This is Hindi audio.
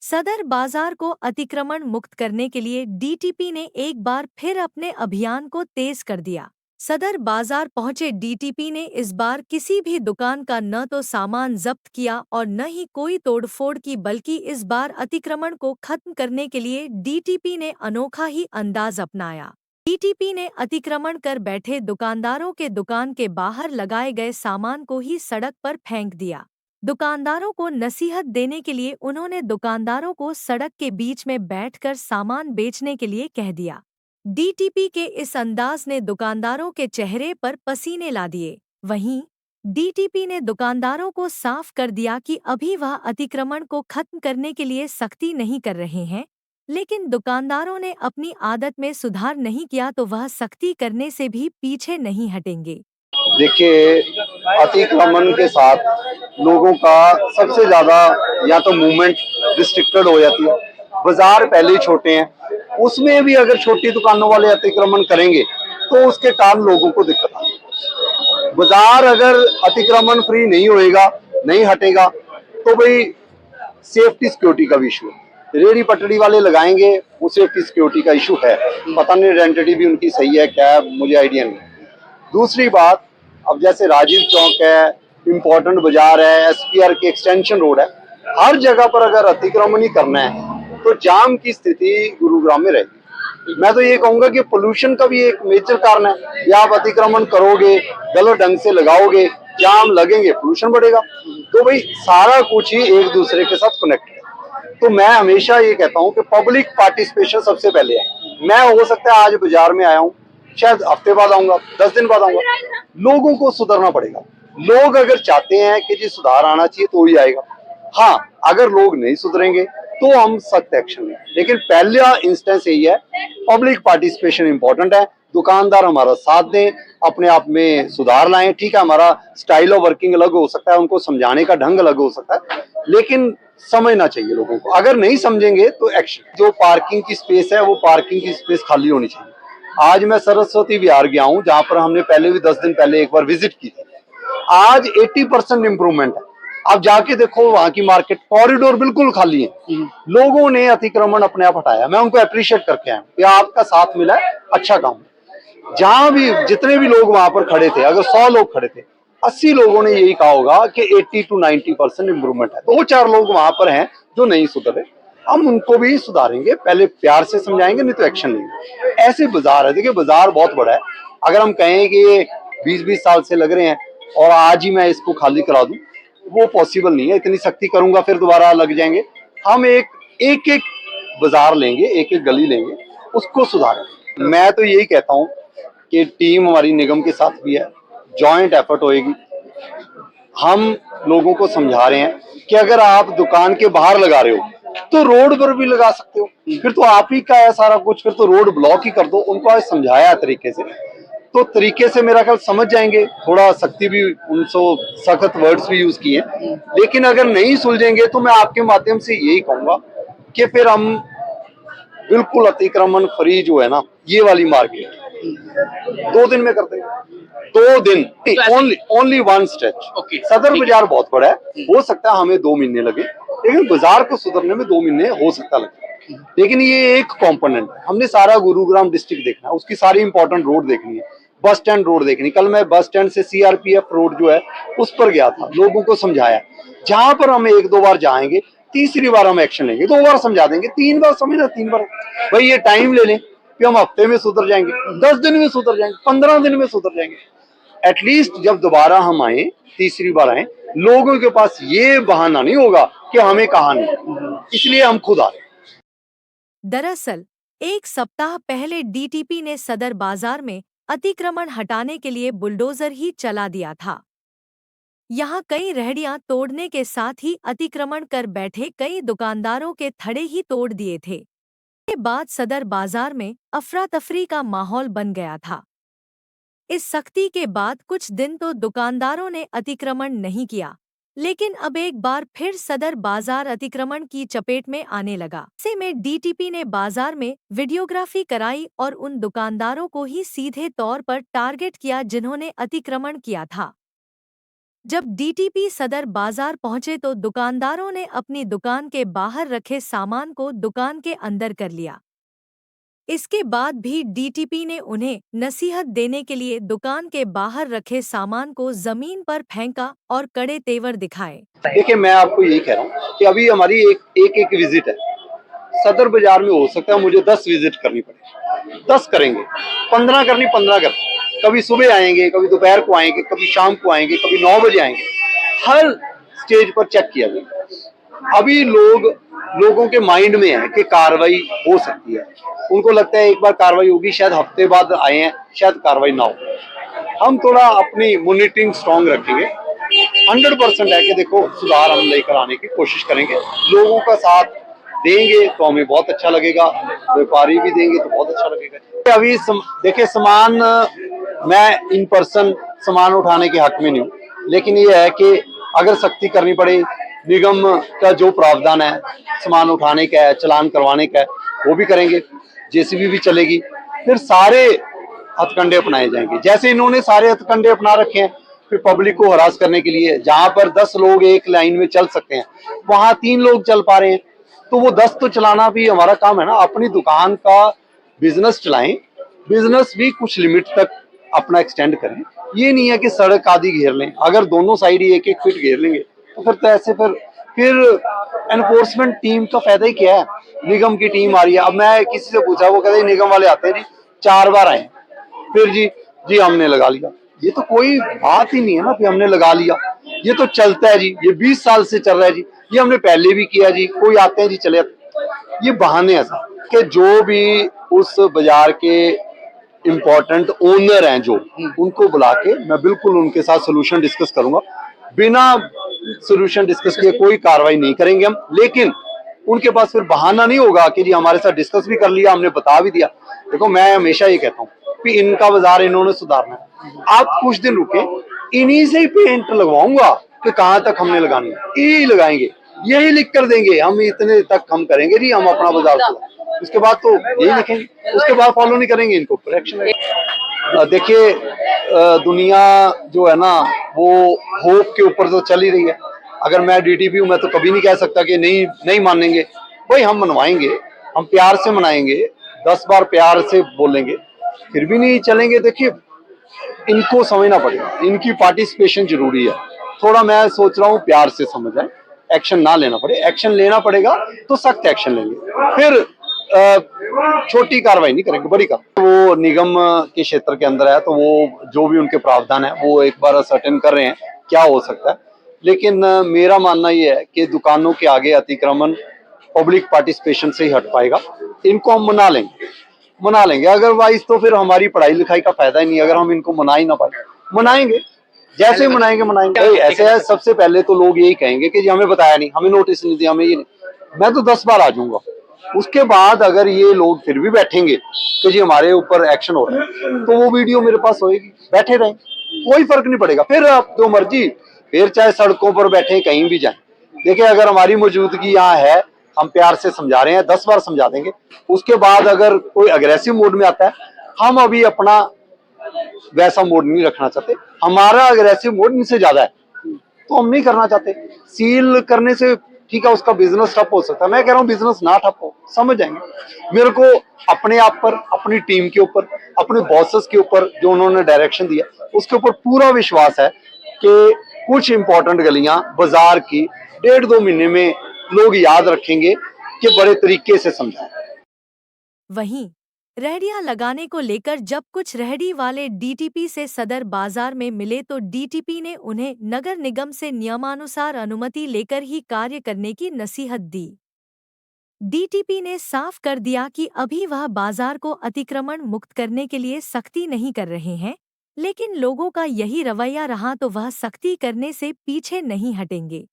सदर बाजार को अतिक्रमण मुक्त करने के लिए डीटीपी ने एक बार फिर अपने अभियान को तेज कर दिया। सदर बाजार पहुंचे डीटीपी ने इस बार किसी भी दुकान का न तो सामान जब्त किया और न ही कोई तोड़फोड़ की, बल्कि इस बार अतिक्रमण को खत्म करने के लिए डीटीपी ने अनोखा ही अंदाज अपनाया। डीटीपी ने अतिक्रमण कर बैठे दुकानदारों के दुकान के बाहर लगाए गए सामान को ही सड़क पर फेंक दिया। दुकानदारों को नसीहत देने के लिए उन्होंने दुकानदारों को सड़क के बीच में बैठकर सामान बेचने के लिए कह दिया। डीटीपी के इस अंदाज ने दुकानदारों के चेहरे पर पसीने ला दिए। वहीं डीटीपी ने दुकानदारों को साफ कर दिया कि अभी वह अतिक्रमण को खत्म करने के लिए सख्ती नहीं कर रहे हैं, लेकिन दुकानदारों ने अपनी आदत में सुधार नहीं किया तो वह सख्ती करने से भी पीछे नहीं हटेंगे। देखिए, अतिक्रमण के साथ लोगों का सबसे ज़्यादा या तो मूवमेंट रिस्ट्रिक्टेड हो जाती है। बाजार पहले ही छोटे हैं, उसमें भी अगर छोटी दुकानों वाले अतिक्रमण करेंगे तो उसके कारण लोगों को दिक्कत आती है। बाजार अगर अतिक्रमण फ्री नहीं होएगा, नहीं हटेगा, तो भाई सेफ्टी सिक्योरिटी का भी इशू है। रेहड़ी पटड़ी वाले लगाएंगे, वो सेफ्टी सिक्योरिटी का इशू है। पता नहीं आइडेंटिटी भी उनकी सही है क्या है, मुझे आइडिया नहीं। दूसरी बात, अब जैसे राजीव चौक है, इम्पोर्टेंट बाजार है, एसपीआर की एक्सटेंशन रोड है, हर जगह पर अगर अतिक्रमण ही करना है तो जाम की स्थिति गुरुग्राम में रहेगी। मैं तो ये कहूंगा कि पोल्यूशन का भी एक मेजर कारण है। या आप अतिक्रमण करोगे, गलत ढंग से लगाओगे, जाम लगेंगे, पोल्यूशन बढ़ेगा। तो भाई सारा कुछ ही एक दूसरे के साथ कनेक्टेड है। तो मैं हमेशा ये कहता हूँ कि पब्लिक पार्टिसिपेशन सबसे पहले है। मैं हो सकता है आज बाजार में आया हूँ, शायद हफ्ते बाद आऊंगा, 10 दिन बाद आऊंगा। लोगों को सुधरना पड़ेगा। लोग अगर चाहते हैं कि जी सुधार आना चाहिए तो ही आएगा। हाँ, अगर लोग नहीं सुधरेंगे तो हम सख्त एक्शन लेंगे। लेकिन पहला इंस्टेंस यही है, पब्लिक पार्टिसिपेशन इंपॉर्टेंट है। दुकानदार हमारा साथ दें, अपने आप में सुधार लाएं। ठीक है, हमारा स्टाइल ऑफ वर्किंग अलग हो सकता है, उनको समझाने का ढंग अलग हो सकता है, लेकिन समझना चाहिए लोगों को। अगर नहीं समझेंगे तो एक्शन। जो पार्किंग की स्पेस है, वो पार्किंग की स्पेस खाली होनी चाहिए। आज मैं सरस्वती विहार गया हूँ, जहां पर हमने पहले भी 10 दिन पहले एक बार विजिट की थी। आज 80% इम्प्रूवमेंट है। आप जाके देखो, वहां की मार्केट कॉरिडोर बिल्कुल खाली है। लोगों ने अतिक्रमण अपने आप हटाया। मैं उनको अप्रिशिएट करके आया कि आपका साथ मिला है, अच्छा काम। जहां भी जितने भी लोग वहां पर खड़े थे, अगर 100 लोग खड़े थे, 80 लोगों ने यही कहा होगा कि 80 to 90% इम्प्रूवमेंट है। 2-4 लोग वहां पर हैं जो नहीं सुधरे, हम उनको भी सुधारेंगे। पहले प्यार से समझाएंगे, नहीं तो एक्शन लेंगे। ऐसे बाजार है। देखिए, बाजार बहुत बड़ा है। अगर हम कहें कि ये 20-20 साल से लग रहे हैं और आज ही मैं इसको खाली करा दूं, वो पॉसिबल नहीं है। इतनी सख्ती करूंगा फिर दोबारा लग जाएंगे। हम एक एक बाजार लेंगे, एक एक गली लेंगे, उसको सुधारेंगे। मैं तो यही कहता हूं कि टीम हमारी निगम के साथ भी है, जॉइंट एफर्ट होएगी। हम लोगों को समझा रहे हैं कि अगर आप दुकान के बाहर लगा रहे हो तो रोड पर भी लगा सकते हो। फिर तो आप ही का है सारा कुछ, फिर तो रोड ब्लॉक ही कर दो। उनको आज समझाया तरीके से, तो तरीके से मेरा ख्याल समझ जाएंगे। थोड़ा सख्ती भी, उनको सख्त वर्ड्स भी यूज किए। लेकिन अगर नहीं सुलझेंगे तो मैं आपके माध्यम से यही कहूंगा कि फिर हम बिल्कुल अतिक्रमण फ्री जो है ना, ये वाली मार्केट 2 दिन में कर देंगे। 2 दिन, ओनली ओनली वन स्ट्रेच। सदर बाजार बहुत बड़ा है, हो सकता है हमें 2 महीने लगे, लेकिन बाजार को सुधरने में 2 महीने हो सकता लगे। लेकिन ये एक कंपोनेंट है। हमने सारा गुरुग्राम डिस्ट्रिक्ट देखना है, उसकी सारी इंपॉर्टेंट रोड देखनी है, बस स्टैंड रोड देखनी। कल मैं बस स्टैंड से सीआरपीएफ रोड जो है उस पर गया था, लोगों को समझाया। जहां पर हम 1-2 बार जाएंगे, तीसरी बार हम एक्शन लेंगे। 2 बार समझा देंगे, 3 बार समझना, 3 बार भाई ये टाइम ले लें कि हम हफ्ते में सुधर जाएंगे, 10 दिन में सुधर जाएंगे, 15 दिन में सुधर जाएंगे। एटलीस्ट जब दोबारा हम आए, तीसरी बार आए, लोगों के पास ये बहाना नहीं होगा कि हमें कहा नहीं, इसलिए हम खुद आ रहे। दरअसल एक सप्ताह पहले डीटीपी ने सदर बाजार में अतिक्रमण हटाने के लिए बुलडोजर ही चला दिया था। यहाँ कई रेहड़ियां तोड़ने के साथ ही अतिक्रमण कर बैठे कई दुकानदारों के थड़े ही तोड़ दिए थे। के बाद सदर बाजार में अफरा तफरी का माहौल बन गया था। इस सख्ती के बाद कुछ दिन तो दुकानदारों ने अतिक्रमण नहीं किया, लेकिन अब एक बार फिर सदर बाजार अतिक्रमण की चपेट में आने लगा। ऐसे में डीटीपी ने बाजार में वीडियोग्राफी कराई और उन दुकानदारों को ही सीधे तौर पर टारगेट किया जिन्होंने अतिक्रमण किया था। जब डीटीपी सदर बाजार पहुंचे तो दुकानदारों ने अपनी दुकान के बाहर रखे सामान को दुकान के अंदर कर लिया। इसके बाद भी डीटीपी ने उन्हें नसीहत देने के लिए दुकान के बाहर रखे सामान को जमीन पर फेंका और कड़े तेवर दिखाए। देखिए, मैं आपको यही कह रहा हूँ कि अभी हमारी एक विजिट है सदर बाजार में। हो सकता है मुझे 10 विजिट करनी पड़े, 10 करेंगे, 15 करनी 15 कर, कभी सुबह आएंगे, कभी दोपहर को आएंगे, कभी शाम को आएंगे, कभी 9 बजे आएंगे। हर स्टेज पर चेक किया जाए। अभी लोगों के माइंड में है कि कार्रवाई हो सकती है। उनको लगता है एक बार कार्रवाई होगी, शायद हफ्ते बाद आए हैं, शायद कार्रवाई ना हो। हम थोड़ा अपनी मॉनिटरिंग स्ट्रांग रखेंगे। 100% है कि देखो सुधार हम लेकर आने की कोशिश करेंगे। लोगों का साथ देंगे तो हमें बहुत अच्छा लगेगा, व्यापारी भी देंगे तो बहुत अच्छा लगेगा। अभी देखिए, सामान मैं इन पर्सन सामान उठाने के हक में नहीं हूँ, लेकिन ये है कि अगर सख्ती करनी पड़े, निगम का जो प्रावधान है सामान उठाने का है, चालान करवाने का है, वो भी करेंगे। जेसीबी भी चलेगी, फिर सारे हथकंडे अपनाए जाएंगे। जैसे इन्होंने सारे हथकंडे अपना रखे हैं फिर पब्लिक को हरास करने के लिए, जहां पर 10 लोग एक लाइन में चल सकते हैं वहां 3 लोग चल पा रहे हैं, तो वो 10 तो चलाना भी हमारा काम है ना। अपनी दुकान का बिजनेस चलाएं, बिजनेस भी कुछ लिमिट तक अपना एक्सटेंड करें। ये नहीं है कि सड़क आदि घेर लें। अगर दोनों साइड ही 1-1 फीट घेर लेंगे तो फिर तो ऐसे फिर एनफोर्समेंट टीम का फायदा ही क्या है। निगम की टीम आ रही है। अब मैं किसी से पूछा, वो कहते हैं निगम वाले आते हैं जी, 4 बार आए, फिर जी हमने लगा लिया। ये तो कोई बात ही नहीं है ना कि हमने लगा लिया। ये तो चलता है जी, ये 20 साल से चल रहा है जी, ये हमने पहले भी किया जी, कोई आते हैं जी चले आते। ये बहाने हैं सर कि जो भी उस बाजार के इम्पोर्टेंट ओनर हैं जो, उनको बुला के मैं बिल्कुल उनके साथ सोल्यूशन डिस्कस करूंगा। बिना सोल्यूशन डिस्कस किए कोई कार्रवाई नहीं करेंगे हम। लेकिन उनके पास फिर बहाना नहीं होगा कि जी हमारे साथ डिस्कस भी कर लिया, हमने बता भी दिया। देखो, मैं हमेशा ये कहता हूँ कि इनका बाजार इन्होंने सुधारना है। आप कुछ दिन रुके, इन्हीं से ही पेंट लगवाऊंगा कि कहां तक हमने लगानी है, यही लगाएंगे, यही लिख कर देंगे, हम इतने तक हम करेंगे जी, हम अपना बाजार सुधार। उसके बाद तो यही लिखेंगे, उसके बाद फॉलो नहीं करेंगे, इनको ऊपर एक्शन लगेगा। देखिए, दुनिया जो है ना वो होप के ऊपर तो चल ही रही है। अगर मैं डीटीपी हूं, मैं तो कभी नहीं कह सकता कि नहीं मानेंगे। भाई हम मनवाएंगे, हम प्यार से मनाएंगे, 10 बार प्यार से बोलेंगे, फिर भी नहीं चलेंगे। देखिए, इनको समझना पड़ेगा, इनकी पार्टिसिपेशन जरूरी है। थोड़ा मैं सोच रहा हूँ प्यार से समझ आए, एक्शन ना लेना पड़े। एक्शन लेना पड़ेगा तो सख्त एक्शन लेंगे, फिर छोटी कार्रवाई नहीं करेंगे, बड़ी कार्रवाई। वो निगम के क्षेत्र के अंदर है तो वो जो भी उनके प्रावधान है वो एक बार सर्टेन कर रहे हैं क्या हो सकता है। लेकिन मेरा मानना ये है कि दुकानों के आगे अतिक्रमण पब्लिक पार्टिसिपेशन से ही हट पाएगा। इनको हम मना लेंगे, अदरवाइज तो फिर हमारी पढ़ाई लिखाई का फायदा ही नहीं। अगर हम इनको मना ही ना पाए, मनाएंगे, जैसे मनाएंगे। ऐसे है, सबसे पहले तो लोग यही कहेंगे कि जी हमें बताया नहीं, हमें नोटिस नहीं दिया, हमें ये नहीं। मैं तो 10 बार आ जाऊंगा। उसके बाद अगर ये लोग फिर भी बैठेंगे कि जी हमारे ऊपर एक्शन हो रहा है, तो वो वीडियो मेरे पास होएगी, बैठे रहें, कोई फर्क नहीं पड़ेगा। फिर आप जो मर्जी, फिर चाहे सड़कों पर बैठे, कहीं भी जाएं। देखिए, अगर हमारी मौजूदगी यहाँ है, हम प्यार से समझा रहे हैं, 10 बार समझा देंगे। उसके बाद अगर कोई अग्रेसिव मोड में आता है, हम अभी अपना वैसा मोड नहीं रखना चाहते। हमारा अग्रेसिव मोड इनसे ज्यादा है, तो हम नहीं करना चाहते। सील करने से ठीक है, उसका बिजनेस ठप हो सकता है। मैं कह रहा हूँ बिजनेस ना ठप हो, समझ जाएंगे। मेरे को अपने आप पर, अपनी टीम के ऊपर, अपने बॉसेस के ऊपर जो उन्होंने डायरेक्शन दिया, उसके ऊपर पूरा विश्वास है कि कुछ इंपॉर्टेंट गलियां बाजार की 1.5-2 महीने में लोग याद रखेंगे कि बड़े तरीके से समझाएं। वहीं रेहड़ियां लगाने को लेकर जब कुछ रेहड़ी वाले डीटीपी से सदर बाजार में मिले तो डीटीपी ने उन्हें नगर निगम से नियमानुसार अनुमति लेकर ही कार्य करने की नसीहत दी। डीटीपी ने साफ कर दिया कि अभी वह बाजार को अतिक्रमण मुक्त करने के लिए सख्ती नहीं कर रहे हैं, लेकिन लोगों का यही रवैया रहा तो वह सख्ती करने से पीछे नहीं हटेंगे।